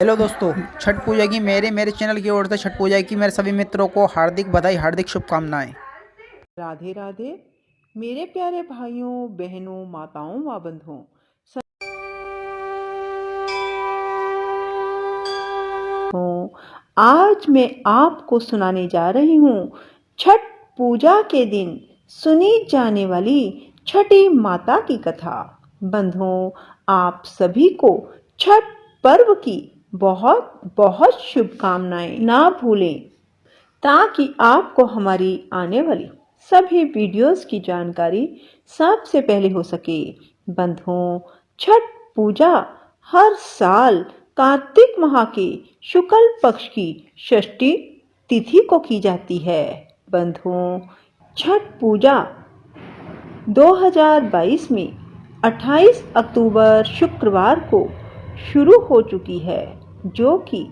Hello दोस्तों, छठ पूजा की मेरे चैनल की ओर से छठ पूजा की मेरे सभी मित्रों को हार्दिक बधाई, हार्दिक शुभकामनाएं। राधे राधे मेरे प्यारे भाइयों बहनों माताओं व बंधुओं। आज मैं आपको सुनाने जा रही हूँ छठ पूजा के दिन सुनी जाने वाली छठी माता की कथा। बंधुओं, आप सभी को छठ पर्व की बहुत बहुत शुभकामनाएं। ना भूलें ताकि आपको हमारी आने वाली सभी वीडियोस की जानकारी सबसे पहले हो सके। बंधुओं, छठ पूजा हर साल कार्तिक माह के शुक्ल पक्ष की षष्ठी तिथि को की जाती है। बंधुओं, छठ पूजा 2022 में 28 अक्टूबर शुक्रवार को शुरू हो चुकी है, जो कि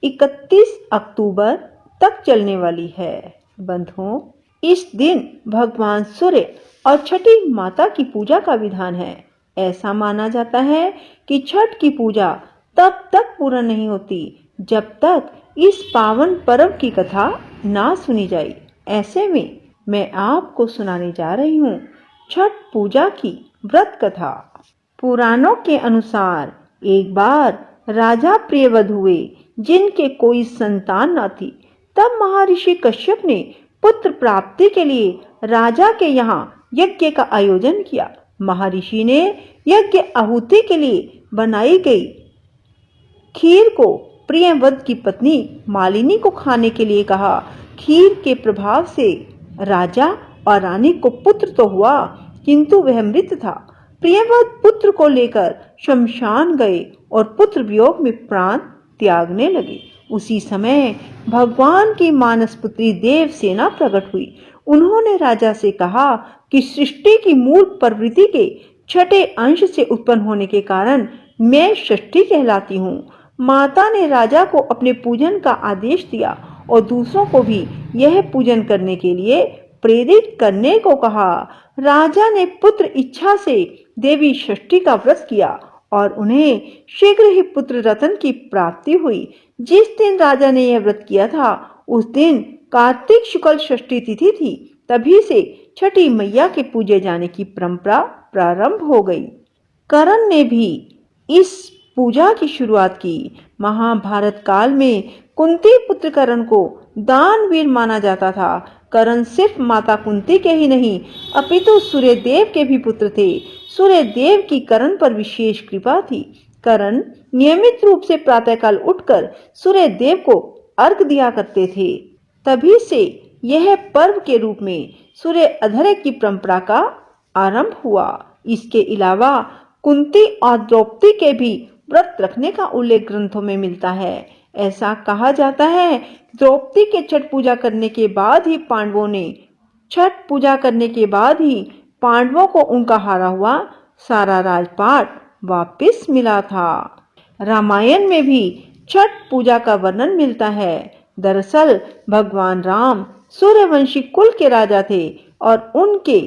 31 अक्टूबर तक चलने वाली है। बंधुओं, इस दिन भगवान सूर्य और छठी माता की पूजा का विधान है। ऐसा माना जाता है कि छठ की पूजा तब तक पूर्ण नहीं होती जब तक इस पावन पर्व की कथा ना सुनी जाए। ऐसे में मैं आपको सुनाने जा रही हूँ छठ पूजा की व्रत कथा। पुराणों के अनुसार एक बार राजा प्रियव्रत हुए जिनके कोई संतान न थी। तब महर्षि कश्यप ने पुत्र प्राप्ति के लिए राजा के यहाँ यज्ञ का आयोजन किया। महर्षि ने यज्ञ आहुति के लिए बनाई गई खीर को प्रियव्रत की पत्नी मालिनी को खाने के लिए कहा। खीर के प्रभाव से राजा और रानी को पुत्र तो हुआ, किंतु वह मृत था। प्रियव्रत पुत्र को लेकर शमशान गए और पुत्र वियोग में प्राण त्यागने लगे। उसी समय भगवान की मानस पुत्री देवसेना प्रकट हुई। उन्होंने राजा से कहा कि सृष्टि की मूल प्रवृत्ति के छठे अंश से उत्पन्न होने के कारण मैं षष्ठी कहलाती हूँ। माता ने राजा को अपने पूजन का आदेश दिया और दूसरों को भी यह पूजन करने के लिए प्रेरित करने को कहा। राजा ने पुत्र इच्छा से देवी षष्ठी का व्रत किया और उन्हें शीघ्र ही पुत्र रत्न की प्राप्ति हुई। जिस दिन राजा ने यह व्रत किया था उस दिन कार्तिक शुक्ल षष्ठी तिथि थी। तभी से छठी मैया के पूजे जाने की परंपरा प्रारंभ हो गई। कर्ण ने भी इस पूजा की शुरुआत की। महाभारत काल में कुंती पुत्र कर्ण को दानवीर माना जाता था। कर्ण सिर्फ माता कुंती के ही नहीं अपितु सूर्य देव के भी पुत्र थे। सूर्य देव की कर्ण पर विशेष कृपा थी। कर्ण नियमित रूप से प्रातःकाल उठकर सूर्य देव को अर्घ दिया करते थे। तभी से यह पर्व के रूप में सूर्य अर्घ्य की परंपरा का आरंभ हुआ। इसके अलावा कुंती और द्रौपदी के भी व्रत रखने का उल्लेख ग्रंथों में मिलता है। ऐसा कहा जाता है द्रौपदी के छठ पूजा करने के बाद ही पांडवों को उनका हारा हुआ सारा राजपाट वापस मिला था। रामायण में भी छठ पूजा का वर्णन मिलता है। दरअसल भगवान राम सूर्यवंशी कुल के राजा थे और उनके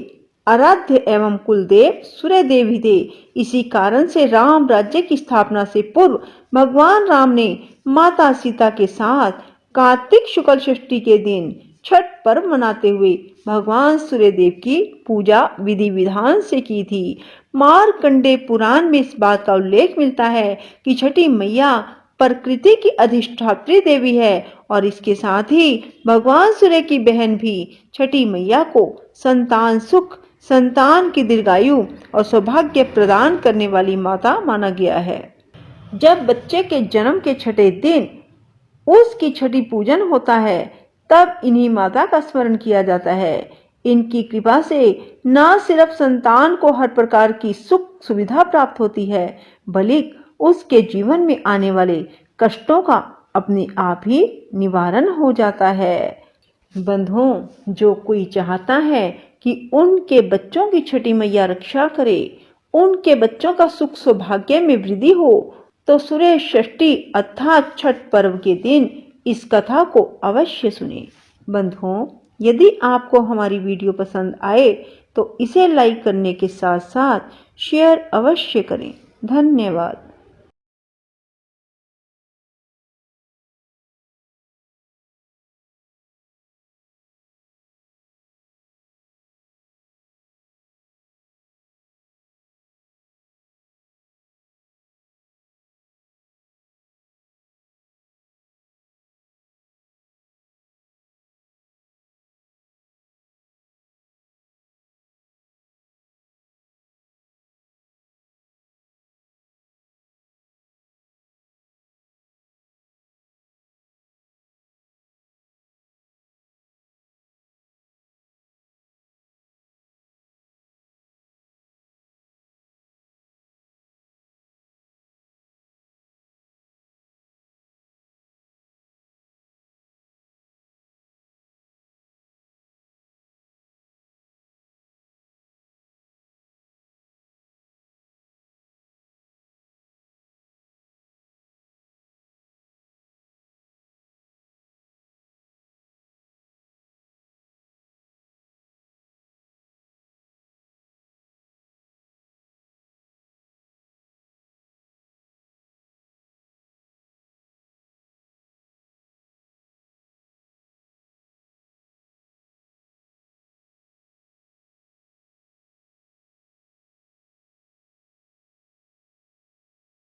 आराध्य एवं कुलदेव सूर्यदेव ही थे। इसी कारण से राम राज्य की स्थापना से पूर्व भगवान राम ने माता सीता के साथ कार्तिक शुक्ल षष्ठी के दिन छठ पर्व मनाते हुए भगवान सूर्यदेव की पूजा विधि विधान से की थी। मार्कंडेय पुराण में इस बात का उल्लेख मिलता है कि छठी मैया प्रकृति की अधिष्ठात्री देवी है और इसके साथ ही भगवान सूर्य की बहन भी छठी मैया को संतान सुख, संतान की दीर्घायु और सौभाग्य प्रदान करने वाली माता माना गया है। जब बच्चे के जन्म के छठे दिन उसकी छठी पूजन होता है तब इन्हीं माता का स्मरण किया जाता है। इनकी कृपा से न सिर्फ संतान को हर प्रकार की सुख सुविधा प्राप्त होती है बल्कि उसके जीवन में आने वाले कष्टों का अपने आप ही निवारण हो जाता है। बंधुओं, जो कोई चाहता है कि उनके बच्चों की छठी मैया रक्षा करे, उनके बच्चों का सुख सौभाग्य में वृद्धि हो, तो सूर्य षष्ठी अर्थात छठ पर्व के दिन इस कथा को अवश्य सुने। बंधुओं, यदि आपको हमारी वीडियो पसंद आए तो इसे लाइक करने के साथ साथ शेयर अवश्य करें। धन्यवाद।